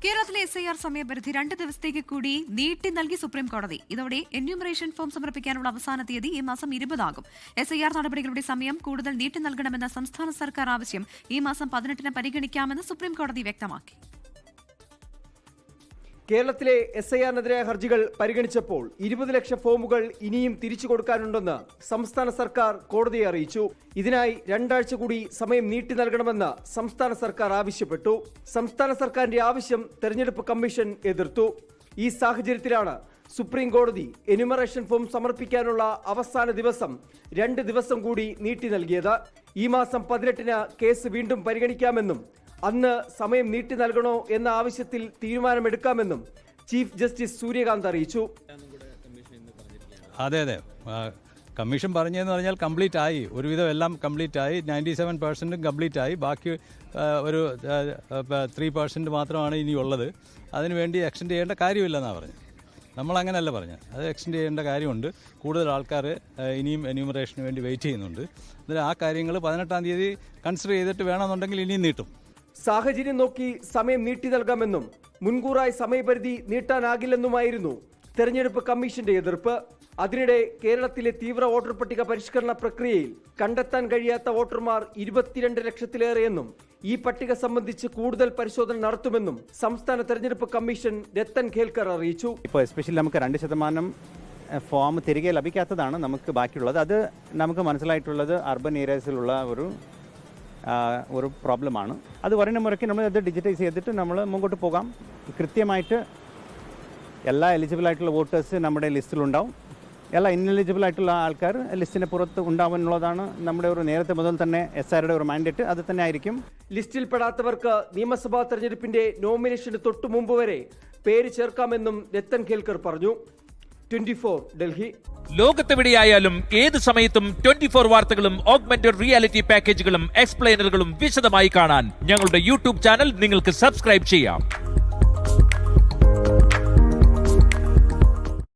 കേരളത്തിലെ SIR സമയപരിധി 2 ദിവസത്തേക്ക് കൂടി നീട്ടി നൽകി സുപ്രീം കോടതി. ഇതോടെ എന്യൂമറേഷൻ ഫോം സമർപ്പിക്കാനുള്ള അവസാന തീയതി ഈ മാസം 20 ആകും. SIR നടപടികളുടെ സമയം കൂടുതൽ നീട്ടി നൽകണമെന്ന സംസ്ഥാന സർക്കാർ ആവശ്യം ഈ മാസം 18-ന് പരിഗണിക്കാമെന്ന് സുപ്രീം കോടതി വ്യക്തമാക്കി. കേരളത്തിലെ SIR-നെതിരായ ഹർജികൾ പരിഗണിച്ചപ്പോൾ 20 ലക്ഷം ഫോമുകൾ ഇനിയും തിരിച്ചു കൊടുക്കാനുണ്ടെന്ന് സംസ്ഥാന സർക്കാർ കോടതിയെ അറിയിച്ചു. ഇതിനായി 2 ആഴ്ച കൂടി സമയം നീട്ടി നൽകണമെന്ന് സംസ്ഥാന സർക്കാർ ആവശ്യപ്പെട്ടു. സംസ്ഥാന സർക്കാരിന്റെ ആവശ്യം തെരഞ്ഞെടുപ്പ് കമ്മീഷൻ എതിർത്തു. ഈ സാഹചര്യത്തിലാണ് സുപ്രീം കോടതി എന്യൂമറേഷൻ ഫോം സമർപ്പിക്കാനുള്ള അവസാന ദിവസം 2 ദിവസം കൂടി നീട്ടി നൽകിയത്. ഈ മാസം 18-ന് കേസ് വീണ്ടും പരിഗണിക്കാമെന്നും അന്ന് സമയം നീട്ടി നൽകണോ എന്ന ആവശ്യത്തിൽ തീരുമാനമെടുക്കാമെന്നും ചീഫ് ജസ്റ്റിസ് സൂര്യകാന്ത് അറിയിച്ചു. അതെ കമ്മീഷൻ പറഞ്ഞതെന്ന് പറഞ്ഞാൽ കംപ്ലീറ്റ് ആയി, ഒരുവിധം എല്ലാം കംപ്ലീറ്റ് ആയി. 97% കംപ്ലീറ്റ് ആയി. ബാക്കി ഒരു 3% മാത്രമാണ് ഇനിയുള്ളത്. അതിനുവേണ്ടി എക്സ്റ്റെൻഡ് ചെയ്യേണ്ട കാര്യമില്ലെന്നാണ് പറഞ്ഞത്. നമ്മളങ്ങനെയല്ല പറഞ്ഞത്. അത് എക്സ്റ്റെൻഡ് ചെയ്യേണ്ട കാര്യമുണ്ട്. കൂടുതൽ ആൾക്കാർ ഇനിയും എന്യൂമറേഷന് വേണ്ടി വെയിറ്റ് ചെയ്യുന്നുണ്ട്. അതിൽ ആ കാര്യങ്ങൾ 18-ാം തീയതി കൺസിഡർ ചെയ്തിട്ട് വേണമെന്നുണ്ടെങ്കിൽ ഇനിയും നീട്ടും. സാഹചര്യം നോക്കി സമയം നീട്ടി നൽകാമെന്നും മുൻകൂറായി സമയപരിധി നീട്ടാനാകില്ലെന്നുമായിരുന്നു തെരഞ്ഞെടുപ്പ് കമ്മീഷന്റെ എതിർപ്പ്. അതിനിടെ കേരളത്തിലെ തീവ്ര വോട്ടർ പട്ടിക പരിഷ്കരണ പ്രക്രിയയിൽ കണ്ടെത്താൻ കഴിയാത്ത വോട്ടർമാർ 22 ലക്ഷത്തിലേറെയെന്നും ഈ പട്ടിക സംബന്ധിച്ച് കൂടുതൽ പരിശോധന നടത്തുമെന്നും സംസ്ഥാന തെരഞ്ഞെടുപ്പ് കമ്മീഷൻ രത്തൻ ഖേൽക്കർ അറിയിച്ചു. ഇപ്പോൾ എസ്പെഷ്യലി നമുക്ക് 2% ഫോം തിരികെ ലഭിക്കാത്തതാണ് നമുക്ക് ബാക്കിയുള്ളത്. അത് നമുക്ക് മനസ്സിലായിട്ടുള്ളത് അർബൻ ഏരിയാസിലുള്ള ഒരു പ്രോബ്ലമാണ്. അത് പറയുന്ന മുറയ്ക്ക് നമ്മൾ അത് ഡിജിറ്റൈസ് ചെയ്തിട്ട് നമ്മൾ മുമ്പോട്ട് പോകാം. കൃത്യമായിട്ട് എല്ലാ എലിജിബിൾ ആയിട്ടുള്ള വോട്ടേഴ്സ് നമ്മുടെ ലിസ്റ്റിലുണ്ടാവും. എല്ലാ ഇൻഎലിജിബിൾ ആയിട്ടുള്ള ആൾക്കാർ ലിസ്റ്റിന് പുറത്ത് ഉണ്ടാവുമെന്നുള്ളതാണ് നമ്മുടെ ഒരു നേരത്തെ മുതൽ തന്നെ SIR-യുടെ ഒരു മാൻഡേറ്റ്. അത് തന്നെ ആയിരിക്കും. ലിസ്റ്റിൽ പെടാത്തവർക്ക് നിയമസഭാ തെരഞ്ഞെടുപ്പിന്റെ നോമിനേഷന് തൊട്ടു മുമ്പ് വരെ പേര് ചേർക്കാമെന്നും രത്തൻ ഖേൽക്കർ പറഞ്ഞു. 24 ഡൽഹി. ലോകത്തെവിടെയായാലും ഏത് സമയത്തും 24 വാർത്തകളും ഓഗ്മെന്റഡ് റിയാലിറ്റി പാക്കേജുകളും എക്സ്പ്ലെയിനറുകളും വിശദമായി കാണാൻ ഞങ്ങളുടെ YouTube ചാനൽ നിങ്ങൾക്ക് സബ്സ്ക്രൈബ് ചെയ്യാം.